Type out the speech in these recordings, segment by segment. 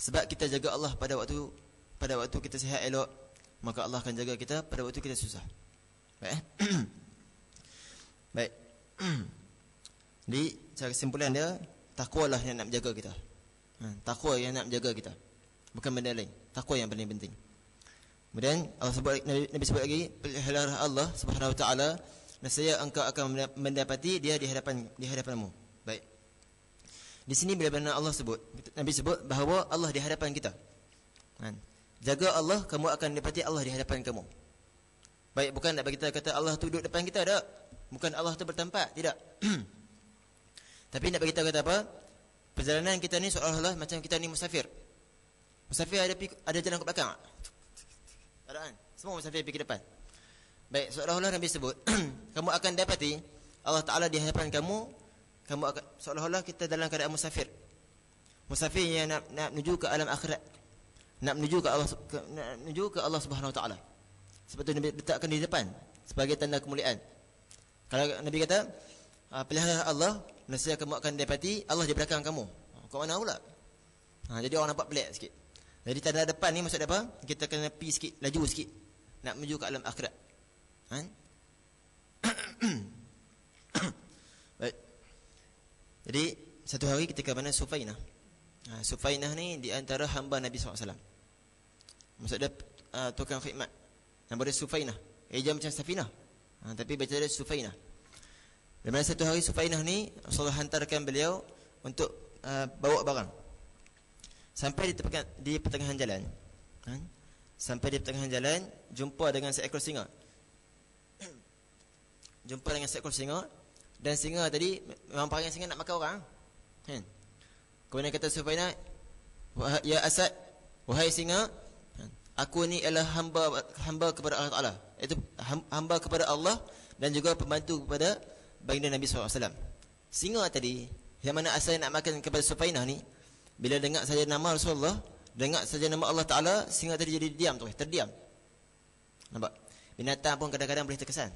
Sebab kita jaga Allah pada waktu kita sihat elok, maka Allah akan jaga kita pada waktu kita susah. Baik. Baik. Jadi cara kesimpulan dia, takwa lah yang nak menjaga kita. Takwa yang nak menjaga kita, bukan benda lain. Takwa yang paling penting. Kemudian Allah sebut, Nabi sebut lagi, pelihara Allah Subhanahu wa taala, nescaya engkau akan mendapati dia di hadapanmu. Baik. Di sini bila Allah sebut, Nabi sebut bahawa Allah di hadapan kita. Jaga Allah, kamu akan dapati Allah di hadapan kamu. Baik, bukan nak bagi kita kata Allah tu duduk depan kita, tak. Bukan Allah tu bertempat, tidak. Tapi nak bagi kita kata apa? Perjalanan kita ni seolah-olah macam kita ni musafir. Musafir ada jalan ke belakang. Tak ada kan? Semua musafir pergi ke depan. Baik, seolah-olah Nabi sebut kamu akan dapati Allah Ta'ala di hadapan kamu akan, seolah-olah kita dalam keadaan musafir. Musafir yang nak menuju ke alam akhirat, nak menuju ke Allah Subhanahu Wa Ta'ala. Sebab tu Nabi letakkan di depan sebagai tanda kemuliaan. Kalau Nabi kata pelihara Allah, nescaya kamu akan dapati Allah di belakang kamu. Kau mana pula? Jadi orang nampak pelik sikit. Jadi tanda depan ni maksud apa? Kita kena pergi sikit, laju sikit, nak menuju ke alam akhirat. Baik. Jadi satu hari ketika mana Sufainah, Sufainah ni di antara hamba Nabi SAW. Maksud dia tukang khidmat. Nama dia Sufainah. Dia macam Safinah, tapi baca dia Sufainah. Dan mana satu hari Sufainah ni Rasulullah hantarkan beliau untuk bawa barang. Sampai di pertengahan jalan, sampai di pertengahan jalan, jumpa dengan seekor singa. Jumpa dengan seekor singa, dan singa tadi memang perangai singa nak makan orang. Kemudian kata Sufainah, ya Asad, wahai singa, aku ni adalah hamba kepada Allah Ta'ala. Itu hamba kepada Allah dan juga pembantu kepada baginda Nabi SAW. Singa tadi yang mana asal nak makan kepada Sufainah ni, bila dengar saja nama Rasulullah, dengar saja nama Allah Ta'ala, singa tadi jadi diam tu, terdiam. Nampak? Binatang pun kadang-kadang boleh terkesan,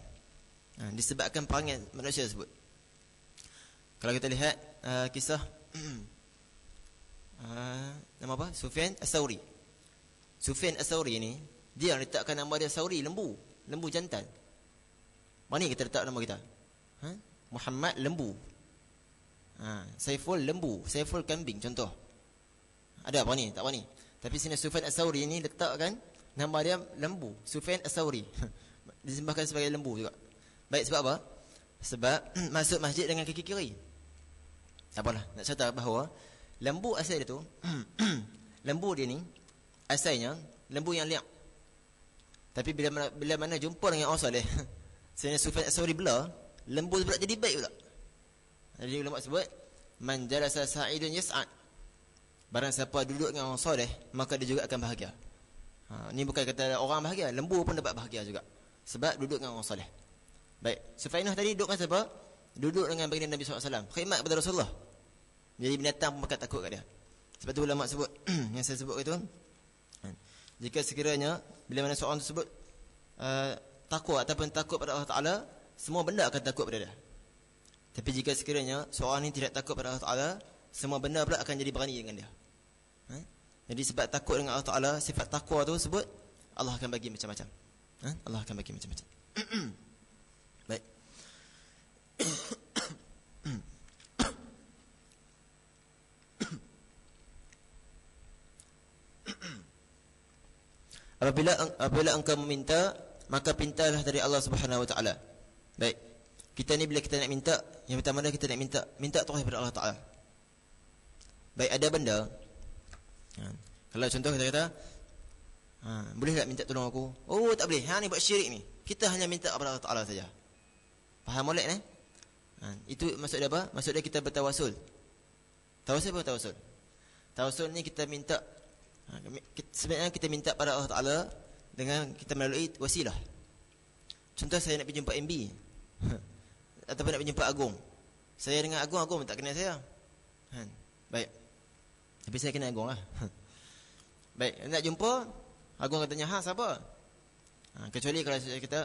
disebabkan perangai manusia tersebut. Kalau kita lihat kisah nama apa? Sufyan As-Sawri. Sufyan As-Sawri ni, dia letakkan nama dia Sawri, lembu jantan. Mana kita letak nama kita? Muhammad lembu. Saiful lembu, Saiful kambing contoh. Ada apa ni? Tak apa ni. Tapi sini Sufyan As-Sawri ni letakkan nama dia lembu, Sufyan As-Sawri. Disembahkan sebagai lembu juga. Baik, sebab apa? Sebab masuk masjid dengan kaki kiri. Tak apalah, nak cerita bahawa lembu asal dia tu lembu dia ni asalnya lembu yang liak. Tapi bila mana jumpa dengan orang soleh, sini Sufyan As-Sawri bela, lembu pula jadi baik pula. Jadi ulama sebut man jalasa sa'idun yas'ad. Barang siapa duduk dengan orang soleh, maka dia juga akan bahagia. Ni bukan kata orang bahagia, lembu pun dapat bahagia juga sebab duduk dengan orang soleh. Baik, Sufainah tadi duduk dengan siapa? Duduk dengan baginda Nabi SAW, khidmat kepada Rasulullah. Jadi binatang pun bakal takut kat dia. Sebab tu ulama sebut yang saya sebut itu, jika sekiranya bila mana seorang tersebut takwa ataupun takut pada Allah Ta'ala, semua benda akan takut pada dia. Tapi jika sekiranya seorang ini tidak takut pada Allah Ta'ala, semua benda pula akan jadi berani dengan dia. Jadi sebab takut dengan Allah Ta'ala, sifat takwa tu sebut, Allah akan bagi macam-macam. Allah akan bagi macam-macam. Baik. Apabila engkau meminta, maka pintalah dari Allah Subhanahu Wa Taala. Baik. Kita ni bila kita nak minta, yang pertama kita nak minta terus kepada Allah Ta'ala. Baik, ada benda, kalau contoh kita kata boleh tak minta tolong aku? Oh, tak boleh, ni buat syirik ni. Kita hanya minta kepada Allah Ta'ala saja. Faham molek ni? Itu maksud dia apa? Maksud dia kita bertawasul. Tawasul apa tawasul? Tawasul ni kita minta, sebenarnya kita minta pada Allah Ta'ala dengan kita melalui wasilah. Contoh saya nak pergi jumpa MB ataupun nak berjumpa Agung. Saya dengan Agung tak kenal saya. Baik. Tapi saya kenal Agung lah. Baik, nak jumpa Agung katanya, siapa? Kecuali kalau saya kata,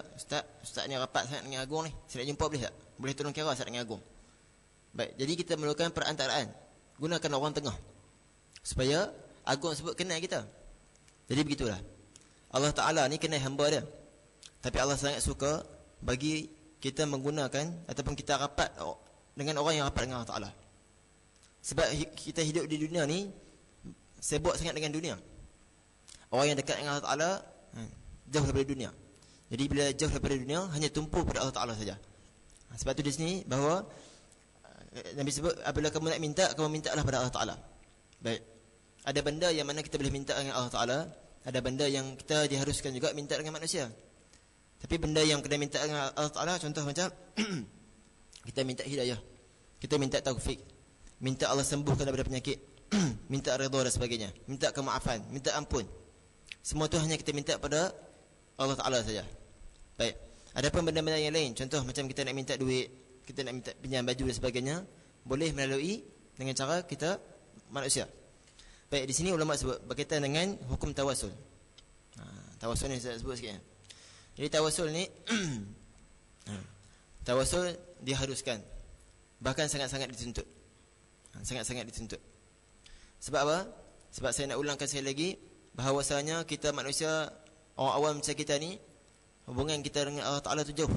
Ustaz ni rapat sangat dengan Agung ni, saya nak jumpa boleh tak? Boleh tolong kira Ustaz dengan Agung. Baik, jadi kita memerlukan perantaraan. Gunakan orang tengah supaya agung sebut kenal kita. Jadi begitulah. Allah Ta'ala ni kenal hamba dia. Tapi Allah sangat suka bagi kita menggunakan ataupun kita rapat dengan orang yang rapat dengan Allah Ta'ala. Sebab kita hidup di dunia ni sibuk sangat dengan dunia. Orang yang dekat dengan Allah Ta'ala jauh daripada dunia. Jadi bila jauh daripada dunia, hanya tumpu pada Allah Ta'ala saja. Sebab tu di sini bahawa Nabi sebut, apabila kamu nak minta, kamu mintalah pada Allah Ta'ala. Baik. Ada benda yang mana kita boleh minta dengan Allah Ta'ala, ada benda yang kita diharuskan juga minta dengan manusia. Tapi benda yang kena minta dengan Allah Ta'ala, contoh macam kita minta hidayah, kita minta taufik, minta Allah sembuhkan daripada penyakit, minta redha dan sebagainya, minta kemaafan, minta ampun. Semua tu hanya kita minta pada Allah Ta'ala saja. Baik. Adapun benda-benda yang lain, contoh macam kita nak minta duit, kita nak minta pinjam baju dan sebagainya, boleh melalui dengan cara kita manusia. Baik, di sini ulama sebut berkaitan dengan hukum tawasul. Tawasul ni saya sebut sikit. Jadi tawasul ni tawasul diharuskan, bahkan sangat-sangat dituntut. Sangat-sangat dituntut. Sebab apa? Sebab saya nak ulangkan sekali lagi, bahawasanya kita manusia, orang awam macam kita ni, hubungan kita dengan Allah Ta'ala tu jauh.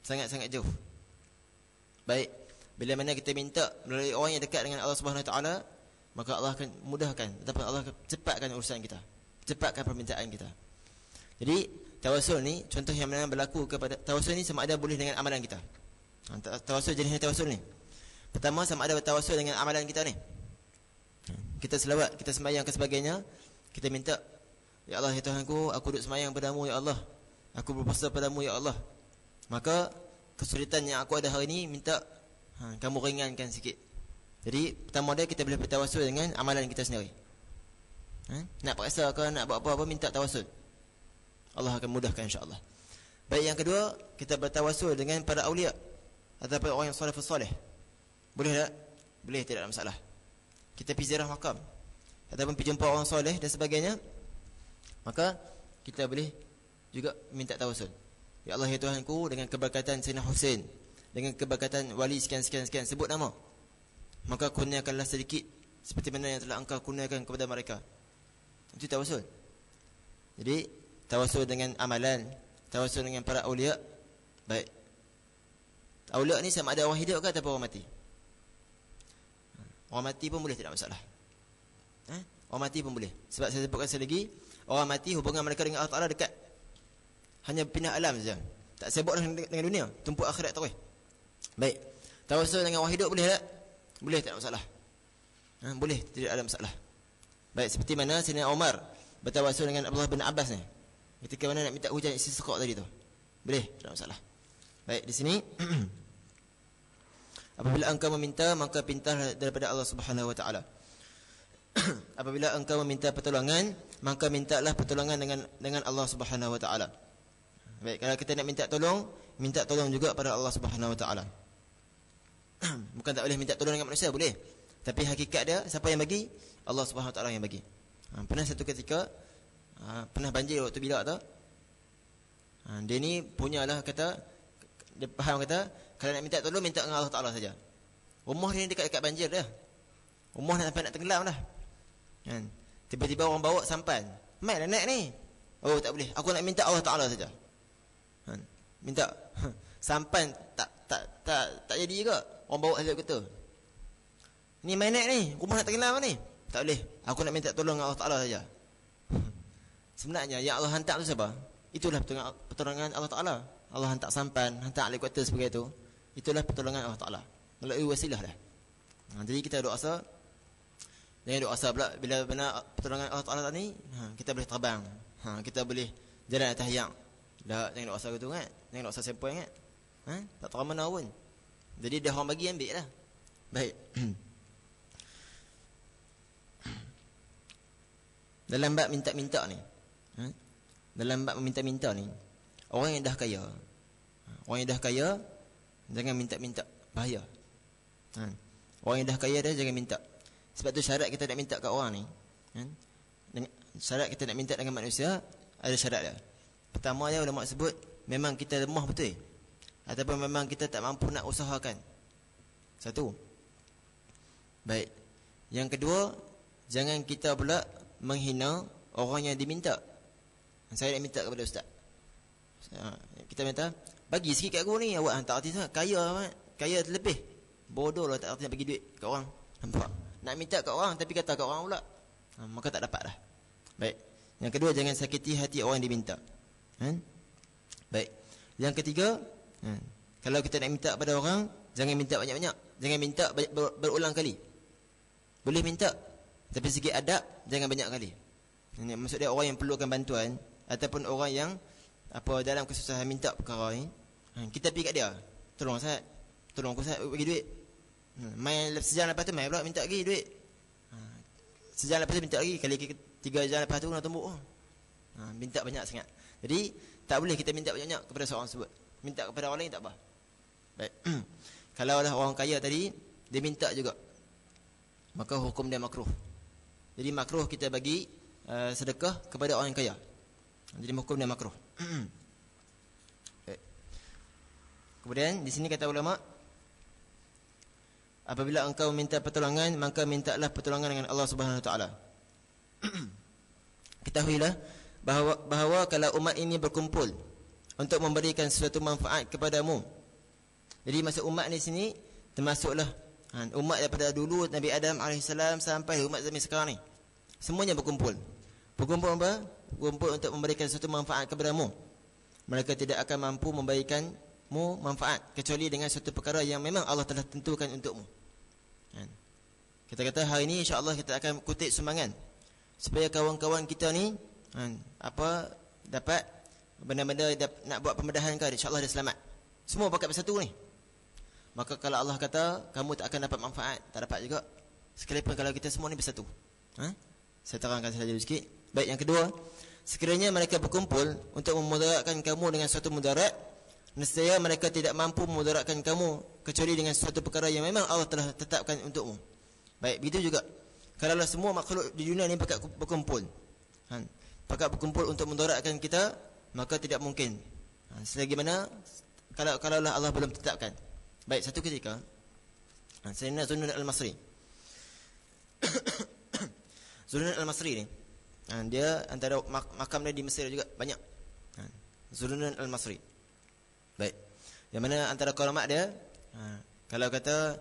Sangat-sangat jauh. Baik, bila mana kita minta melalui orang yang dekat dengan Allah Subhanahu Wa Ta'ala, maka Allah akan mudahkan ataupun Allah akan cepatkan urusan kita, cepatkan permintaan kita. Jadi tawasul ni, contoh yang mana berlaku kepada tawasul ni, sama ada boleh dengan amalan kita. Tawasul, jenis tawasul ni, pertama sama ada tawasul dengan amalan kita ni. Kita selawat, kita sembahyang ke sebagainya, kita minta, ya Allah ya Tuhanku, aku duduk sembahyang padamu ya Allah, aku berpuasa padamu ya Allah, maka kesulitan yang aku ada hari ini minta kamu ringankan sikit. Jadi pertama dia, kita boleh bertawasul dengan amalan kita sendiri. Nak paksa ke, nak buat apa-apa, minta tawasul, Allah akan mudahkan insya-Allah. Baik, yang kedua, kita bertawasul dengan para awliya ataupun orang yang salafus salih. Boleh tak? Boleh, tidak ada masalah. Kita pergi ziarah makam ataupun pergi jumpa orang soleh dan sebagainya, maka kita boleh juga minta tawasul. Ya Allah ya Tuhanku, dengan keberkatan Sayyidina Husain, dengan keberkatan wali sekian-sekian, sebut nama, maka kurniakanlah sedikit seperti mana yang telah engkau kurniakan kepada mereka. Itu tawasul. Jadi tawasul dengan amalan, tawasul dengan para awliya. Baik, awliya ni sama ada orang hidup ke ataupun orang mati. Orang mati pun boleh, tidak masalah. Orang mati pun boleh. Sebab saya sebutkan sekali lagi, orang mati hubungan mereka dengan Allah Ta'ala dekat. Hanya pindah alam saja, tak sibuk dengan dunia, tumpuk akhirat terus. Baik, tawasul dengan orang hidup boleh tak? Boleh, tak ada masalah. Boleh, tidak ada masalah. Baik, seperti mana Sayyidina Umar bertawasul dengan Abdullah bin Abbas ni, ketika mana nak minta hujan istisqa tadi tu. Boleh, tak ada masalah. Baik, di sini apabila engkau meminta, maka pintalah daripada Allah Subhanahu Wa Ta'ala. Apabila engkau meminta pertolongan, maka mintalah pertolongan dengan Allah Subhanahu Wa Ta'ala. Baik, kalau kita nak minta tolong juga pada Allah Subhanahu Wa Ta'ala. Bukan tak boleh minta tolong dengan manusia, boleh. Tapi hakikat dia, siapa yang bagi? Allah Subhanahu Wa Ta'ala yang bagi. Pernah satu ketika, pernah banjir waktu bila tu, dia ni punyalah kata, dia faham kata, kalau nak minta tolong, minta dengan Allah Ta'ala saja. Rumah dia ni dekat-dekat banjir dah. Rumah nak tenggelam dah. Tiba-tiba orang bawa sampan. Mai dah naik ni. Oh, tak boleh. Aku nak minta Allah Ta'ala saja. Minta sampan tak jadi juga. Orang bawa helikopter. Ni mai naik ni. Rumah nak tenggelam ni. Tak boleh. Aku nak minta tolong Allah Ta'ala saja. Sebenarnya yang Allah hantar tu siapa? Itulah pertolongan Allah Ta'ala. Allah hantar sampan, hantar helikopter sebagai itu. Itulah pertolongan Allah Ta'ala melalui wasilah dah. Jadi kita doa asa, jangan doa asa pula bila benar pertolongan Allah Ta'ala ni, kita boleh terbang, kita boleh jalan atas yang. Tak, jangan doa asa gitu kan. Jangan doa asa sempoi kan. Tak tahu mana pun. Jadi dah orang bagi, ambil lah. Baik. Dalam bab minta-minta ni, dalam bab meminta-minta ni, orang yang dah kaya, jangan minta-minta, bahaya. Orang yang dah kaya dah, jangan minta. Sebab tu syarat kita nak minta kat orang ni, syarat kita nak minta dengan manusia, ada syarat dia. Pertama dia ulama sebut, memang kita lemah betul, ataupun memang kita tak mampu nak usahakan. Satu. Baik. Yang kedua, jangan kita pula menghina orang yang diminta. Saya nak minta kepada ustaz. Kita minta, bagi sikit kat aku ni, awak tak arti sangat, kaya terlebih. Bodoh lah tak arti nak bagi duit kat orang. Nampak? Nak minta kat orang tapi kata kat orang pula. Maka tak dapat dah. Baik. Yang kedua, jangan sakiti hati orang yang diminta. Baik. Yang ketiga, kalau kita nak minta pada orang, jangan minta banyak-banyak. Jangan minta berulang kali. Boleh minta, tapi segi adab, jangan banyak kali. Ini maksud dia orang yang perlukan bantuan, ataupun orang yang dalam kesusahan minta perkara ni, kita pergi kat dia, tolong Ustaz, tolong aku Ustaz bagi duit. Main sejam lepas tu main pula minta lagi duit. Sejam lepas tu minta lagi, kali 3 jam lepas tu nak tumbuk. Minta banyak sangat. Jadi tak boleh kita minta banyak-banyak kepada seorang tersebut. Minta kepada orang lain tak apa. Baik. Kalau lah orang kaya tadi dia minta juga, maka hukum dia makruh. Jadi makruh kita bagi sedekah kepada orang yang kaya. Jadi hukum dia makruh. Kemudian di sini kata ulama, apabila engkau minta pertolongan, maka mintalah pertolongan dengan Allah Subhanahu Wa Taala. Ketahuilah bahawa kalau umat ini berkumpul untuk memberikan sesuatu manfaat kepadamu. Jadi maksud umat di sini termasuklah umat daripada dulu Nabi Adam AS sampai umat zaman sekarang ni. Semuanya berkumpul. Berkumpul apa? Berkumpul untuk memberikan sesuatu manfaat kepadamu. Mereka tidak akan mampu memberikanmu manfaat kecuali dengan satu perkara yang memang Allah telah tentukan untukmu. Kita kata hari ini insya-Allah kita akan kutip sumbangan supaya kawan-kawan kita ni dapat benda-benda nak buat pembedahan ke, insya-Allah dia selamat. Semua pakat bersatu ni. Maka kalau Allah kata kamu tak akan dapat manfaat, tak dapat juga. Sekalipun kalau kita semua ni bersatu. Saya terangkan saja sikit. Baik, yang kedua, sekiranya mereka berkumpul untuk memudaratkan kamu dengan suatu mudarat, nescaya mereka tidak mampu memudaratkan kamu kecuali dengan suatu perkara yang memang Allah telah tetapkan untukmu. Baik, begitu juga kalau semua makhluk di dunia ni pakat berkumpul, pakat berkumpul untuk memudaratkan kita, maka tidak mungkin. Selagi mana kalau Allah belum tetapkan. Baik, satu ketika Sayyidina Zunnun al-Masri Zunnun al-Masri ni, dia antara makam dia di Mesir juga banyak. Zunnun al-Masri. Baik. Yang mana antara keramat dia, kalau kata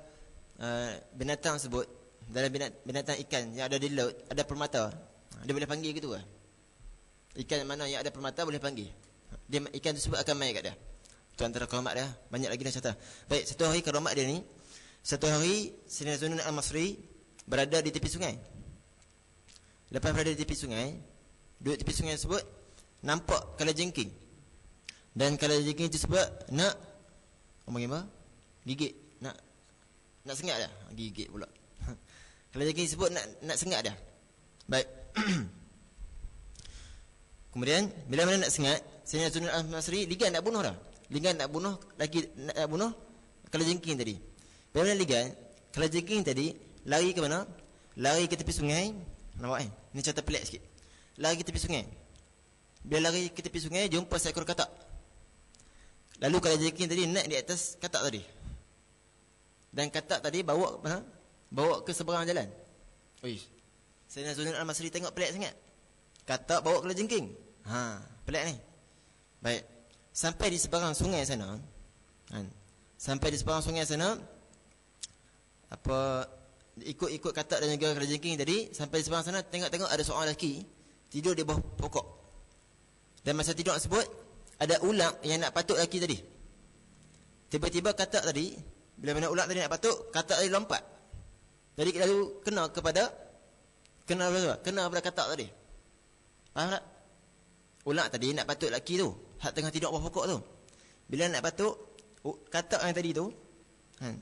binatang sebut, dalam binatang ikan yang ada di laut ada permata, dia boleh panggil gitu ke? Ikan mana yang ada permata boleh panggil. Dia ikan tersebut akan mai kat dia. Itu antara keramat dia. Banyak lagi dah cerita. Baik, satu hari keramat dia ni, satu hari Sayyidina Zunnun al-Masri berada di tepi sungai. Lepas berada di tepi sungai, duduk tepi sungai tersebut, nampak kalajengking. Dan kalajengking tersebut nak apa? Gigit, nak sengat dah. Gigit pula. Kalajengking tersebut nak sengat dah. Baik. Kemudian bila mana nak sengat, Sayyidina Zunnun al-Masri ligan nak bunuh dah. Ligan nak bunuh lagi, nak bunuh kalajengking tadi. Bila mana ligan, kalajengking tadi lari ke mana? Lari ke tepi sungai. Nampak kan? Ini cerita pelik sikit. Lari ke tepi sungai. Bila lari ke tepi sungai, jumpa seekor katak. Lalu kalajengking tadi naik di atas katak tadi. Dan katak tadi bawa ke seberang jalan. Oi. Sayyidina Zunnun al-Masri tengok pelik sangat. Katak bawa kalajengking. Pelik ni. Baik. Sampai di seberang sungai sana. Sampai di seberang sungai sana, ikut katak dan juga kalajengking tadi, sampai di seberang sana tengok-tengok ada seorang lelaki tidur di bawah pokok. Dan masa tidur tersebut ada ular yang nak patuk lelaki tadi. Tiba-tiba katak tadi, bila mana ular tadi nak patuk, katak tadi lompat. Jadi lalu kena kepada katak tadi. Faham tak? Ular tadi nak patuk lelaki tu, hak tengah tidur bawah pokok tu. Bila nak patuk, katak yang tadi tu,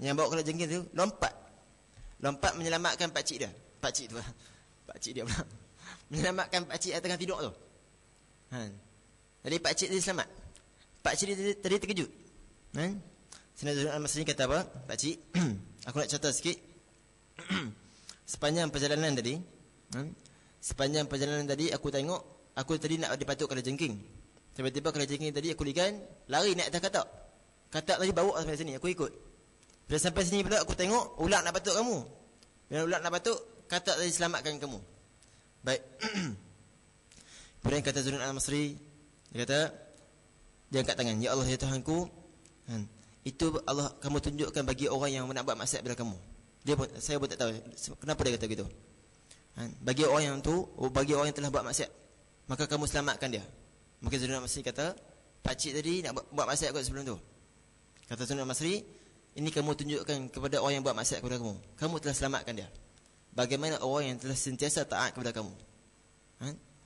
yang bawa kalajengking tu lompat menyelamatkan pakcik dia. Pakcik dia pula. Menyelamatkan pakcik yang tengah tidur tu. Jadi pakcik dia selamat. Pakcik dia tadi terkejut. Sayyidina Zunnun al-Masri kata apa? Pakcik, aku nak cerita sikit. Sepanjang perjalanan tadi aku tengok, aku tadi nak dipatuk kalajengking. Tiba-tiba kalajengking tadi aku ligan, lari naik atas katak. Katak tadi bawa sampai sini, aku ikut. Bila sampai sini pula aku tengok ular nak patuk kamu. Bila ular nak patuk, kata tadi selamatkan kamu. Baik. Kemudian kata Zunnun al-Masri, dia kata, dia angkat tangan, ya Allah ya Tuhanku, itu Allah kamu tunjukkan bagi orang yang nak buat maksiat pada kamu. Saya pun tak tahu kenapa dia kata gitu. Bagi orang yang bagi orang yang telah buat maksiat, maka kamu selamatkan dia. Maka Zunnun al-Masri kata, pakcik tadi nak buat maksiat kot sebelum tu. Kata Zunnun al-Masri, ini kamu tunjukkan kepada orang yang buat maksiat kepada kamu. Kamu telah selamatkan dia. Bagaimana orang yang telah sentiasa taat kepada kamu?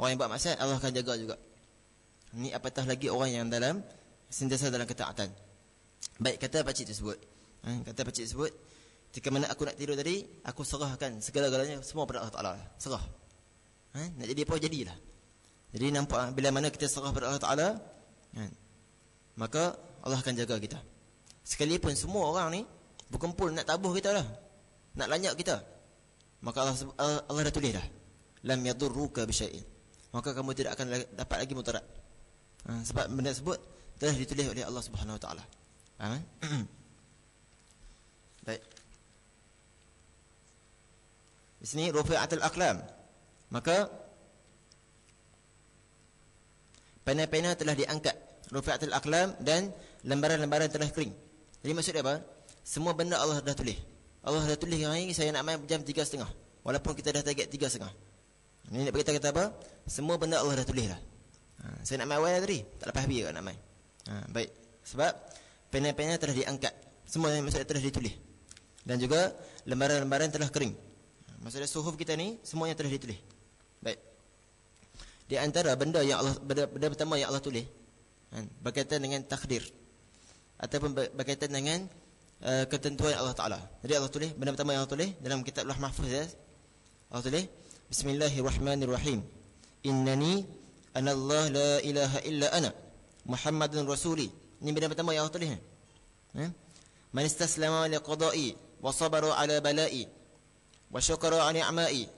Orang yang buat maksiat Allah akan jaga juga. Ini apatah lagi orang yang sentiasa dalam ketaatan. Baik, kata pakcik tersebut. Kata pakcik tersebut, ketika mana aku nak tidur tadi, aku serahkan segala-galanya semua pada Allah Ta'ala. Serah. Nak jadi apa, jadilah. Jadi nampak, bila mana kita serah pada Allah Ta'ala, maka Allah akan jaga kita. Sekalipun semua orang ni berkumpul nak tabuh kita lah, nak lanyak kita, maka Allah dah tulis dah, lam yadurruka bisyai'in, maka kamu tidak akan dapat lagi mudarat. Sebab benda tersebut telah ditulis oleh Allah Subhanahu Wa Taala. Baik. Di sini rufi'atul aqlam, maka pena-pena telah diangkat, rufi'atul aqlam, dan lembaran-lembaran telah kering. Jadi maksudnya apa? Semua benda Allah dah tulis. Allah dah tulis hari ini saya nak main jam 3.30, walaupun kita dah target 3.30. Ini nak beritahu kata apa? Semua benda Allah dah tulis dah. Saya nak main awal tadi, tak lepas habis nak main. Baik. Sebab pena-pena telah diangkat. Semua yang maksudnya telah ditulis. Dan juga lembaran-lembaran telah kering. Maksudnya suhuf kita ni semuanya telah ditulis. Baik. Di antara benda yang benda pertama yang Allah tulis berkaitan dengan takdir, ataupun berkaitan dengan ketentuan Allah Ta'ala. Jadi Allah tulis, benda pertama yang Allah tulis dalam kitab Lauh Mahfuz, Allah tulis, Bismillahirrahmanirrahim, Innani anallah la ilaha illa ana Muhammadun rasuli. Ini benda pertama yang Allah tulis. Man istaslama liqada'i wa sabara ala bala'i wa syakara an ni'ma'i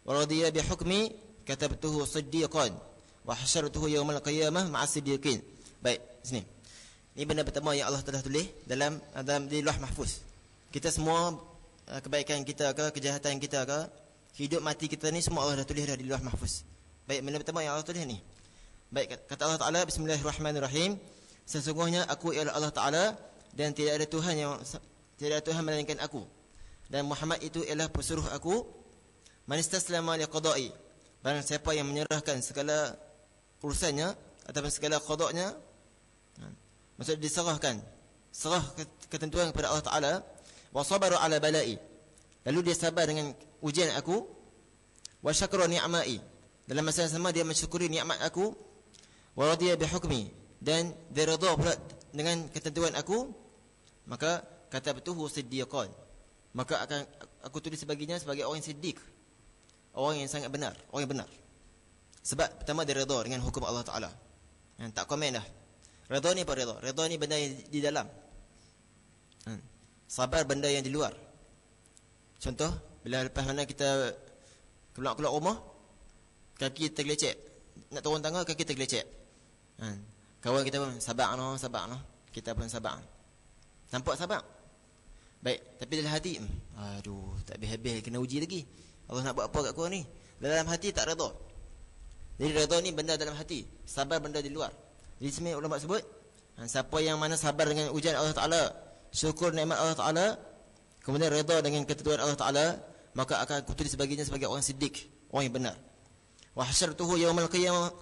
wa radiya bihukmi katabtuhu siddiqan wa hasyartuhu yawmal qiyamah ma'as siddiqin. Baik, sini. Ini benda pertama yang Allah telah tulis dalam di Lauh Mahfuz. Kita semua, kebaikan kita ke, kejahatan kita ke, hidup mati kita ni semua Allah dah tulis dah di Lauh Mahfuz. Baik, benda pertama yang Allah tulis ni. Baik, kata Allah Ta'ala, Bismillahirrahmanirrahim, sesungguhnya aku ialah Allah Ta'ala dan tidak ada Tuhan melainkan aku, dan Muhammad itu ialah pesuruh aku. Man istaslama liqada'i, barang siapa yang menyerahkan segala urusannya ataupun segala qada'nya, maksud diserahkan, serah ketentuan kepada Allah Ta'ala, wa sabara ala bala'i, lalu dia sabar dengan ujian aku, wa syakara ni'ma'i, dalam masa yang sama dia mensyukuri nikmat aku, wa radiya bihukmi, dan dia redha pula dengan ketentuan aku, maka katabtuhu siddiqan, maka akan aku tulis baginya sebagai orang yang siddiq, orang yang sangat benar, orang yang benar. Sebab pertama dia redha dengan hukum Allah Ta'ala, tak komen dah. Redha ni apa redha? Redha ni benda yang di dalam. Sabar benda yang di luar. Contoh, bila lepas mana kita keluar rumah, kaki tergelecek, nak turun tangga kaki tergelecek. Kawan kita pun sabar noh, kita pun sabar. Nampak sabar. Baik, tapi dalam hati, aduh, tak habis-habis kena uji lagi. Allah nak buat apa kat kau ni? Dalam hati tak redha. Jadi redha ni benda dalam hati, sabar benda di luar. Jadi sebenarnya ulama sebut, siapa yang mana sabar dengan ujian Allah Ta'ala, syukur nikmat Allah Ta'ala, kemudian redha dengan ketentuan Allah Ta'ala, maka akan aku tulis baginya sebagai orang siddiq, orang yang benar. Wa hasyartuhu yawmal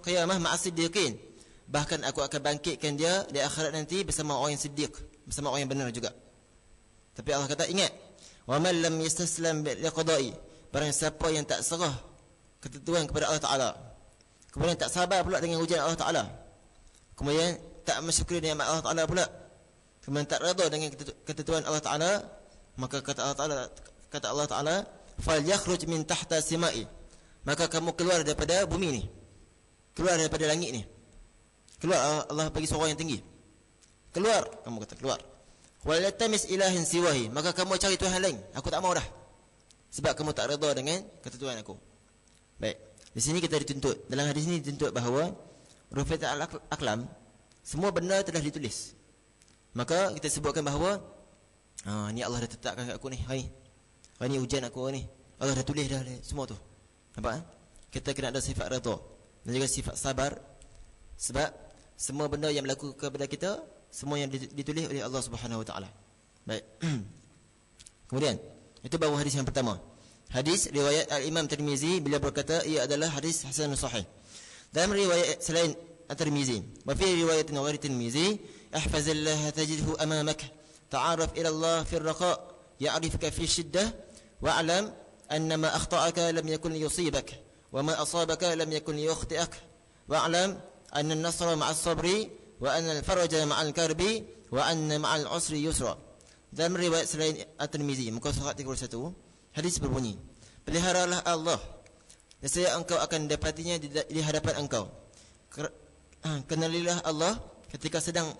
qiyamah ma'as siddiqin, bahkan aku akan bangkitkan dia di akhirat nanti bersama orang yang siddiq, bersama orang yang benar juga. Tapi Allah kata, ingat, wa man lam yastaslam liqada'i, barang siapa yang tak serah ketentuan kepada Allah Ta'ala, kemudian tak sabar pula dengan ujian Allah Ta'ala, kemudian tak mensyukuri nikmat Allah Ta'ala pula, kemudian tak redha dengan ketentuan Allah Ta'ala, maka kata Allah Ta'ala, falyakhruj min tahta simai, maka kamu keluar daripada bumi ni, keluar daripada langit ni, keluar. Allah bagi suara yang tinggi, keluar, kamu kata keluar. Walatamis ilahin siwahi, maka kamu cari Tuhan lain, aku tak mau dah, sebab kamu tak redha dengan ketentuan aku. Baik, di sini kita dituntut, dalam hadis ini dituntut bahawa rufi'atul aqlam, semua benda telah ditulis. Maka kita sebutkan bahawa ni Allah dah tetapkan kat aku ni, hari ni ujian aku ni, Allah dah tulis dah semua tu. Nampak? Kita kena ada sifat redha dan juga sifat sabar. Sebab semua benda yang berlaku kepada kita, semua yang ditulis oleh Allah Subhanahu Wa Taala. Baik. Kemudian, itu baru hadis yang pertama. Hadis riwayat Al-Imam Tirmizi, beliau berkata ia adalah hadis hasan sahih. Dalam riwayat selain At-Tirmizi, wa fi riwayatin ghairi Tirmizi, ihfazillah tajidhu amamak, ta'araf ila Allah fi ar-raqa, ya'rifuka fi shiddah, wa'lam anna ma akhta'aka lam yakun liyusibak, wa ma asabaka lam yakun liyukhti'ak, wa'lam anna an-nasra ma'as sabri, wa anna al-faraja ma'al karbi, wa anna ma'al usri yusra. Dalam riwayat selain At-Tirmizi, muka surat 31, hadis berbunyi, peliharalah Allah, nescaya engkau akan dapatinya di hadapan engkau. Kenalilah Allah ketika senang.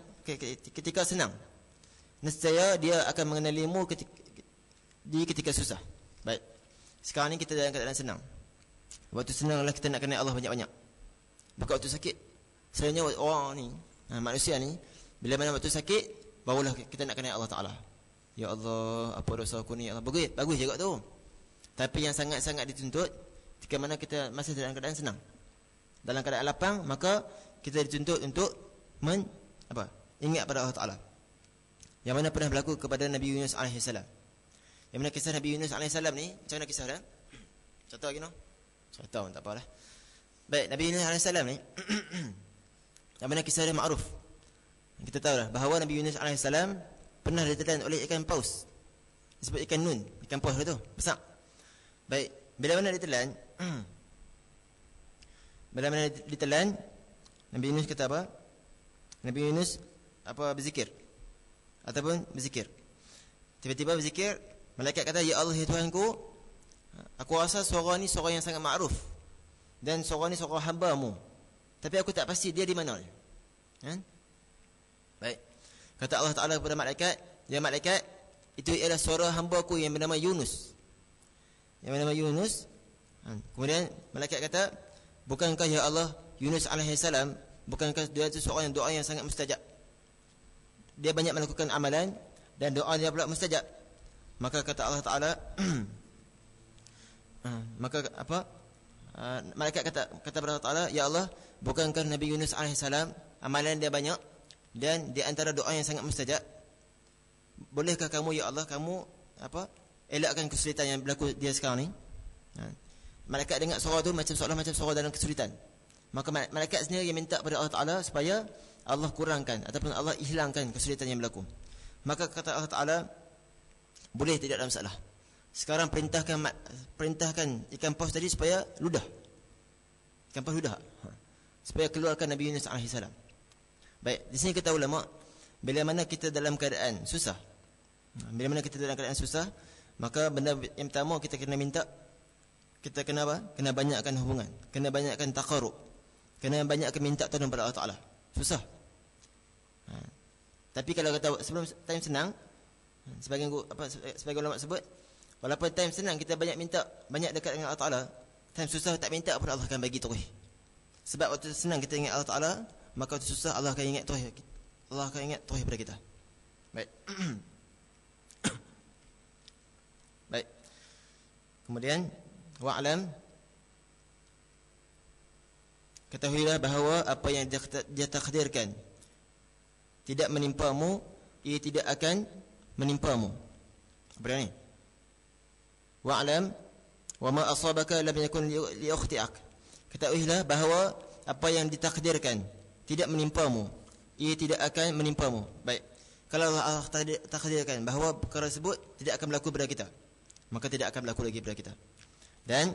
Nescaya dia akan mengenalimu ketika susah. Baik. Sekarang ni kita dalam keadaan senang. Waktu senanglah kita nak kenal Allah banyak-banyak. Bukan waktu sakit. Selalunya orang ni, manusia ni, bila mana waktu sakit, barulah kita nak kenal Allah Ta'ala. Ya Allah, apa dosa aku ni? Allah, bagus juga tu. Tapi yang sangat-sangat dituntut ketika mana kita masih dalam keadaan senang, dalam keadaan lapang, maka kita dituntut untuk ingat pada Allah Ta'ala. Yang mana pernah berlaku kepada Nabi Yunus AS. Yang mana kisah Nabi Yunus AS ni, macam mana kisah dia? Contoh lagi no? Contoh tak apalah. Baik, Nabi Yunus AS ni yang mana kisah dia ma'ruf. Kita tahu lah bahawa Nabi Yunus AS pernah ditelan oleh ikan paus. Disebut ikan nun, ikan paus tu, besar. Baik, bila mana ditelan, Nabi Yunus kata apa? Nabi Yunus berzikir. Ataupun berzikir. Tiba-tiba berzikir, malaikat kata, ya Allah, ya Tuhanku, aku rasa suara ni suara yang sangat ma'ruf. Dan suara ni suara hamba-Mu. Tapi aku tak pasti dia di mana. Baik. Kata Allah Ta'ala kepada malaikat, ya malaikat, itu ialah suara hamba-Ku yang bernama Yunus. Kemudian malaikat kata, bukankah ya Allah, Yunus alaihissalam, bukankah dia itu seorang doa yang sangat mustajab? Dia banyak melakukan amalan dan doa dia pula mustajab. Maka kata Allah Ta'ala, malaikat kata kepada Allah Ta'ala, ya Allah, bukankah Nabi Yunus alaihissalam amalan dia banyak dan di antara doa yang sangat mustajab? Bolehkah kamu ya Allah, kamu elakkan kesulitan yang berlaku dia sekarang ni? Malaikat dengar suara tu macam suara dalam kesulitan. Maka malaikat sendiri yang minta kepada Allah Ta'ala supaya Allah kurangkan ataupun Allah hilangkan kesulitan yang berlaku. Maka kata Allah Ta'ala, boleh, tidak ada masalah. Sekarang perintahkan ikan paus tadi supaya ludah. Ikan paus ludah. Supaya keluarkan Nabi Yunus AS. Baik, di sini kata ulama, bila mana kita dalam keadaan susah, maka benda yang pertama kita kena minta, kita kena kena banyakkan hubungan, kena banyakkan taqarrub, kena banyakkan minta tolong pada Allah Ta'ala. Susah. Tapi kalau kata sebelum time senang, sebagian ulama sebut, walaupun time senang kita banyak minta, banyak dekat dengan Allah Ta'ala, time susah tak minta pun Allah akan bagi terus. Sebab waktu senang kita ingat Allah Ta'ala, maka waktu susah Allah akan ingat terus. Allah akan ingat terus pada kita. Baik. Baik. Kemudian wa'lam, ketahuilah bahawa apa yang dia takdirkan tidak menimpamu, ia tidak akan menimpamu. Apa ni? Wa'lam wa ma asabaka lam yakun liukhti'ak. Ketahuilah bahawa apa yang ditakdirkan tidak menimpamu, ia tidak akan menimpamu. Baik. Kalau Allah takdirkan bahawa perkara tersebut tidak akan berlaku pada kita, maka tidak akan berlaku lagi pada kita. Dan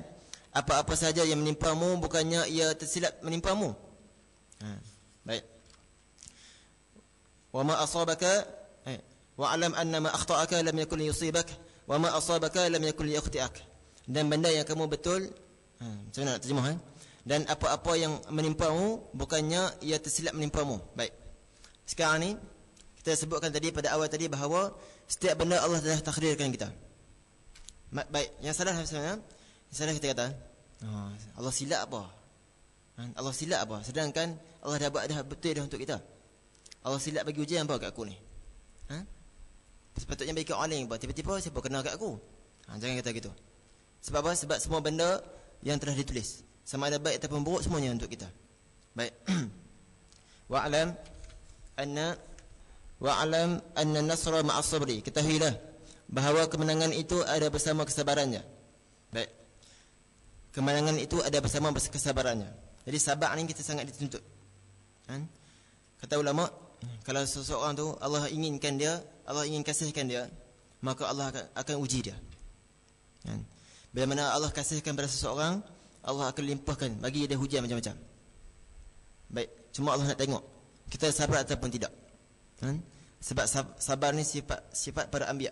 apa-apa saja yang menimpamu bukannya ia tersilap menimpamu. Baik. Wa ma asabaka wa alam anna ma akhta'aka lam yakun liyusibak wa ma asabaka lam yakun liyakhti'ak. Dan benda yang kamu betul, macam mana nak terjemah? Dan apa-apa yang menimpamu bukannya ia tersilap menimpamu. Baik. Sekarang ni kita sebutkan tadi pada awal tadi bahawa setiap benda Allah telah takdirkan kita. Baik, yang salah sebenarnya, salah kita kata, Allah silap apa? Allah silap apa? Sedangkan Allah dah buat dah betul dah untuk kita. Allah silap bagi ujian apa kat aku ni? Sepatutnya bagi orang lain apa? Tiba-tiba siapa kena kat aku? Jangan kata gitu. Sebab apa? Sebab semua benda yang telah ditulis, sama ada baik ataupun buruk, semuanya untuk kita. Baik. Wa'lam anna nasra ma'as sabri. Ketahuilah bahawa kemenangan itu ada bersama kesabarannya. Baik. Kemenangan itu ada bersama kesabarannya. Jadi sabar ni kita sangat dituntut. Kan? Kata ulama, kalau seseorang tu Allah inginkan dia, Allah ingin kasihkan dia, maka Allah akan uji dia. Kan? Bila mana Allah kasihkan pada seseorang, Allah akan limpahkan, bagi dia hujan macam-macam. Baik, cuma Allah nak tengok kita sabar ataupun tidak. Kan? Sebab sabar ni sifat para anbiya.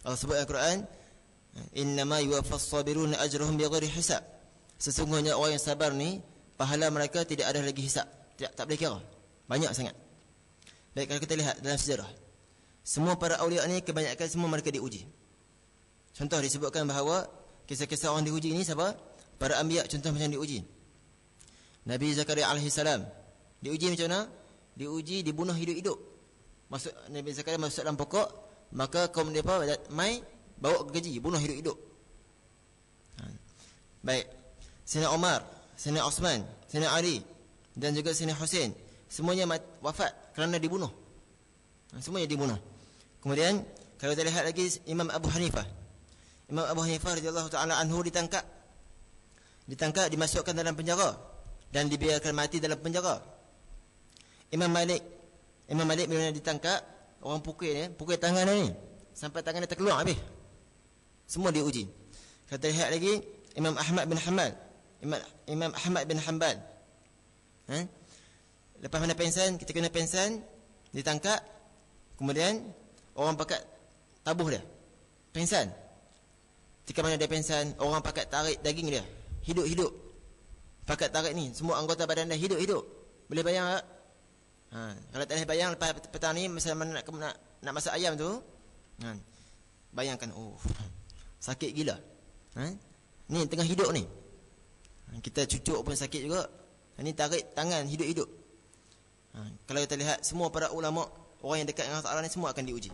Allah sebut dalam Al-Quran, innama yuwaffas sabiruna ajrahum bighairi hisab. Sesungguhnya orang yang sabar ni, pahala mereka tidak ada lagi hisab, tak boleh kira. Banyak sangat. Baik, kalau kita lihat dalam sejarah, semua para awliya ni kebanyakan semua mereka diuji. Contoh disebutkan bahawa kisah-kisah orang diuji ini siapa? Para anbiya. Contoh macam diuji Nabi Zakaria alaihi salam. Diuji macam mana? Diuji dibunuh hidup-hidup. Masuk Nabi Zakaria masuk dalam pokok, maka kaum mereka mai bawa gergaji, bunuh hidup-hidup. Baik. Sayyidina Umar, Sayyidina Osman, Sayyidina Ali dan juga Sayyidina Hussein, semuanya wafat kerana dibunuh. Semuanya dibunuh. Kemudian kalau kita lihat lagi Imam Abu Hanifah. Imam Abu Hanifah radhiyallahu taala anhu ditangkap, dimasukkan dalam penjara dan dibiarkan mati dalam penjara. Imam Malik bila ditangkap, orang pukul tangan dia ni sampai tangan dia terkeluar habis. Semua diuji. Kita lihat lagi Imam Ahmad bin Hanbal. Lepas mana pensan, kita kena pensan, ditangkap, kemudian orang pakat tabuh dia. Pensan. Ketika mana dia pensan, orang pakat tarik daging dia, hidup-hidup. Pakat tarik ni, semua anggota badan dia hidup-hidup. Boleh bayang tak? Kalau tak boleh bayang, lepas petang ni misalnya nak masak ayam tu, bayangkan, sakit gila. Ni tengah hidup ni. Kita cucuk pun sakit juga. Ni tarik tangan hidup-hidup. Kalau kita lihat semua para ulama, orang yang dekat dengan Allah Ta'ala ni semua akan diuji.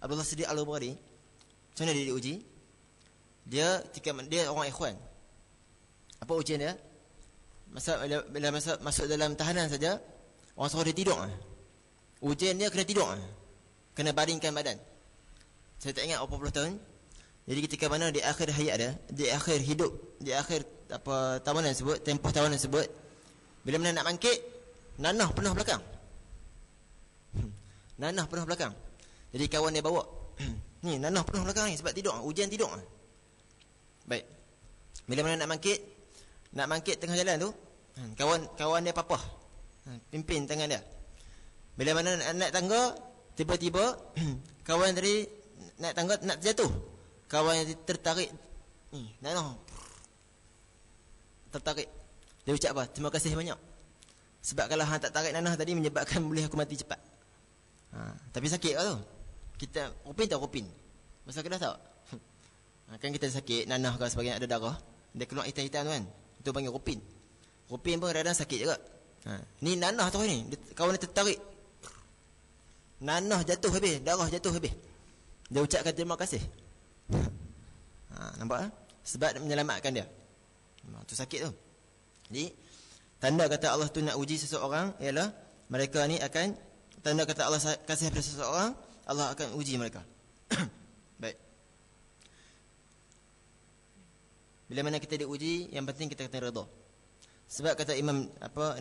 Abdullah Siddiq Al-Bukhari, macam mana dia diuji? Dia orang ikhwan. Apa ujian dia? Bila masuk dalam tahanan saja, orang suruh dia tidur. Ujian dia kena tidur. Kena baringkan badan. Saya tak ingat berapa puluh tahun. Jadi ketika mana di akhir hayat dia, di akhir hidup, di akhir tawanan tersebut, tempoh tawanan tersebut, bila mana nak bangkit, nanah penuh belakang. Nanah penuh belakang. Jadi kawan dia bawa, ni nanah penuh belakang ni sebab tidur, ujian tidur. Baik. Bila mana nak bangkit tengah jalan tu, kawan dia papah, pimpin tangan dia. Bila mana nak naik tangga, tiba-tiba kawan tadi naik tangga nak terjatuh. Kawan yang tertarik ni, tertarik. Dia ucap apa? Terima kasih banyak. Sebab kalau hang tak tarik nanah tadi menyebabkan boleh aku mati cepat. Tapi sakit ke tu? Kita rupin. Masa kena tak? Kan kita sakit, nanah ke sebagainya ada darah, dia keluar hitam-hitam tu kan. Itu panggil rupin. Rupin pun kadang-kadang sakit juga. Ni nanah tu ni, kawan dia tertarik. Nanah jatuh habis, darah jatuh habis. Dia ucapkan terima kasih. Nampak? Sebab menyelamatkan dia. Tu sakit tu. Jadi tanda kata Allah tu nak uji seseorang ialah mereka ni akan, tanda kata Allah kasih pada seseorang, Allah akan uji mereka. Baik. Bila mana kita diuji, yang penting kita kena redha. Sebab kata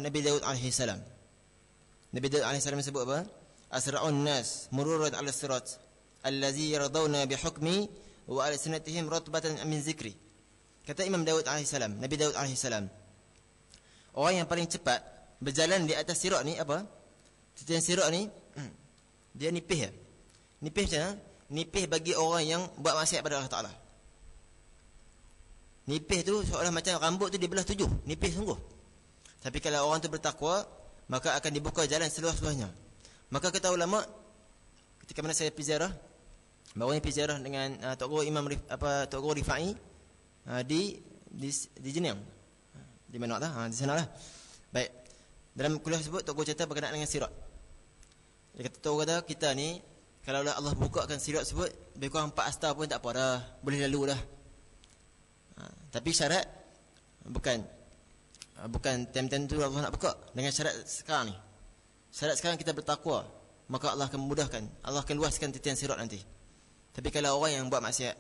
Nabi Daud alaihi salam. Nabi Daud alaihi salam sebut apa? Asra'un nas mururat 'ala sirat allazi yardawna bihukmi wa alsinatihim ratbatan min zikri. Kata Imam Daud alaihi salam, Nabi Daud alaihi salam, orang yang paling cepat berjalan di atas sirat ni apa? Titian sirat ni dia nipih. Nipih macam mana? Nipih bagi orang yang buat maksiat pada Allah Taala. Nipih tu seolah macam rambut tu dibelah 7. Nipih sungguh. Tapi kalau orang tu bertakwa, maka akan dibuka jalan seluas-luasnya. Maka kata ulama, ketika mana saya pergi ziarah, baru ni pergi ziarah dengan Tok Guru Tok Guru Rifai di Jenang. Di mana lah? Di sana lah. Baik. Dalam kuliah tersebut Tok Guru cerita berkenaan dengan sirat. Dia kata, Tok Guru kata, kita ni kalau Allah bukakan sirat tersebut lebih kurang 4 hasta pun tak apa dah, boleh lalu dah. Tapi syarat bukan time-time tu Allah nak buka. Dengan syarat sekarang ni. Syarat sekarang kita bertakwa, maka Allah akan memudahkan, Allah akan luaskan titian sirat nanti. Tapi kalau orang yang buat maksiat,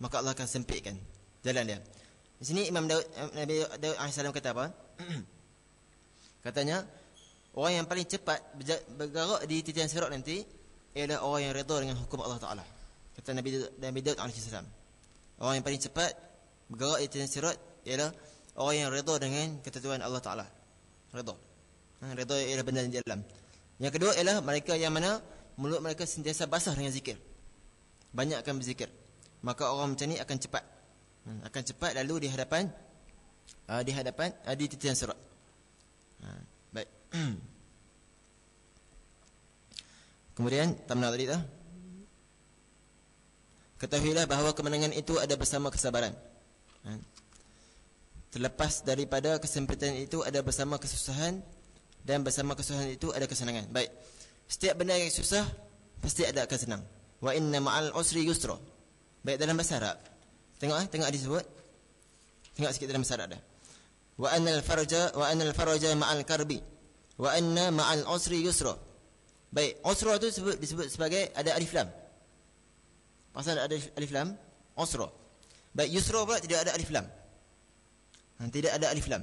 maka Allah akan sempitkan jalan dia. Di sini Nabi Daud AS kata apa? Katanya, orang yang paling cepat bergerak di titian sirat nanti ialah orang yang redha dengan hukum Allah Ta'ala. Kata Nabi Daud AS. Orang yang paling cepat bergerak di titian sirat ialah orang yang redha dengan ketentuan Allah Ta'ala. Redha. Redha ialah benda di dalam. Yang kedua ialah mereka yang mana mulut mereka sentiasa basah dengan zikir. Banyakkan berzikir. Maka orang macam ni akan cepat. Akan cepat lalu di hadapan di titian sirat. Baik. Kemudian tamnah tadi dah. Ketahuilah bahawa kemenangan itu ada bersama kesabaran. Terlepas daripada kesempitan itu ada bersama kesusahan, dan bersama kesusahan itu ada kesenangan. Baik. Setiap benda yang susah pasti ada akan senang. Wa inna ma'al usri yusra. Baik, dalam bahasa Arab. Tengok disebut. Tengok sikit dalam bahasa Arab dah. Wa annal faraja ma'al karbi. Wa anna ma'al usri yusra. Baik, usra tu disebut sebagai ada alif lam. Pasal ada alif lam, usra. Baik, yusra pula tidak ada alif lam. Tidak ada alif lam.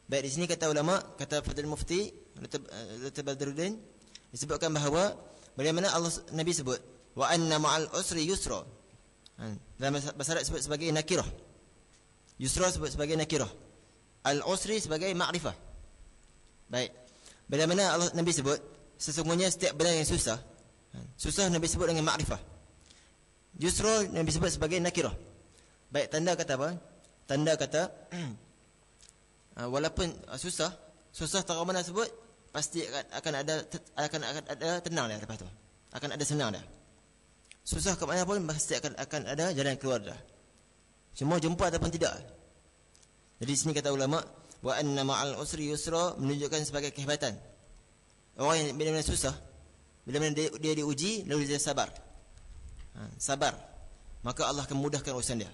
Baik, di sini kata ulama, kata Fadil Mufti Badruddin, disebutkan bahawa bagaimana Nabi sebut wa anna ma'al usri yusra. Dalam bahasa Arab sebut sebagai nakirah. Yusra sebut sebagai nakirah. Al-usri sebagai ma'rifah. Baik. Bagaimana Nabi sebut sesungguhnya setiap benda yang susah, susah Nabi sebut dengan ma'rifah. Yusra Nabi sebut sebagai nakirah. Baik, tanda kata apa? Tanda kata walaupun susah tahu mana sebut, pasti akan ada tenang dia lepas tu. Akan ada senang dia. Susah ke mana pun pasti akan ada jalan keluar dah. Cuma jumpa ataupun tidak. Jadi sini kata ulama, wa anna ma'al usri yusra menunjukkan sebagai kehebatan. Orang yang bila-bila susah, bila-bila dia diuji lalu dia sabar. Sabar. Maka Allah akan mudahkan urusan dia.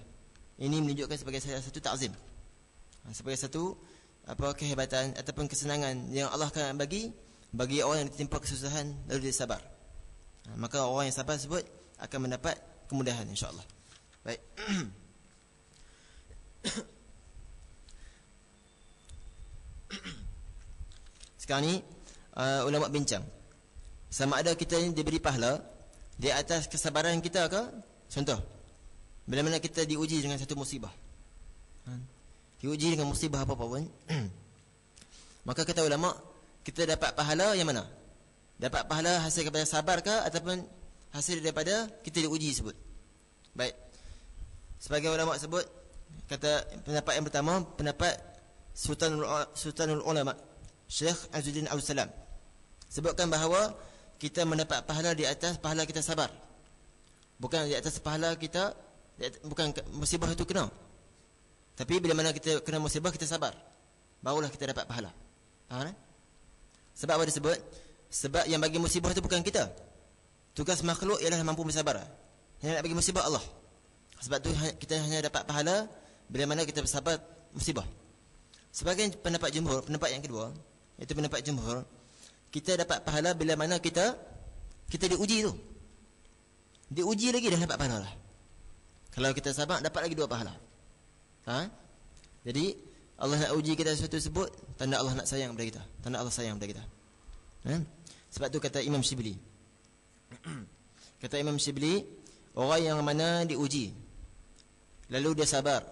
Ini menunjukkan sebagai satu ta'zim. Sebagai satu kehebatan ataupun kesenangan yang Allah akan bagi orang yang ditimpa kesusahan lalu dia sabar. Maka orang yang sabar tersebut akan mendapat kemudahan, insya-Allah. Baik. Sekarang ni ulama bincang sama ada kita ni diberi pahala di atas kesabaran kita ke. Contoh, bila mana kita diuji dengan satu musibah, diuji dengan musibah apa-apa pun, maka kata ulama, kita dapat pahala yang mana? Dapat pahala hasil daripada sabar ke ataupun hasil daripada kita diuji sebut? Baik. Sebagai ulama sebut, kata pendapat yang pertama, pendapat Sultanul Ulama Syekh Azzuddin Abdul Salam, sebutkan bahawa kita mendapat pahala di atas pahala kita sabar. Bukan di atas pahala kita, bukan musibah itu kena. Tapi bila mana kita kena musibah kita sabar, barulah kita dapat pahala. Faham tak? Sebab apa disebut? Sebab yang bagi musibah itu bukan kita. Tugas makhluk ialah mampu bersabar. Yang nak bagi musibah Allah. Sebab tu kita hanya dapat pahala bila mana kita bersabar musibah. Sebagai pendapat jumhur, pendapat yang kedua, iaitu pendapat jumhur, kita dapat pahala bila mana kita diuji tu. Diuji lagi dah dapat pahala lah. Kalau kita sabar dapat lagi 2 pahala. Jadi Allah nak uji kita sesuatu tersebut, tanda Allah nak sayang kepada kita. Tanda Allah sayang kepada kita. Sebab tu kata Imam Shibli. Kata Imam Shibli, orang yang mana diuji lalu dia sabar.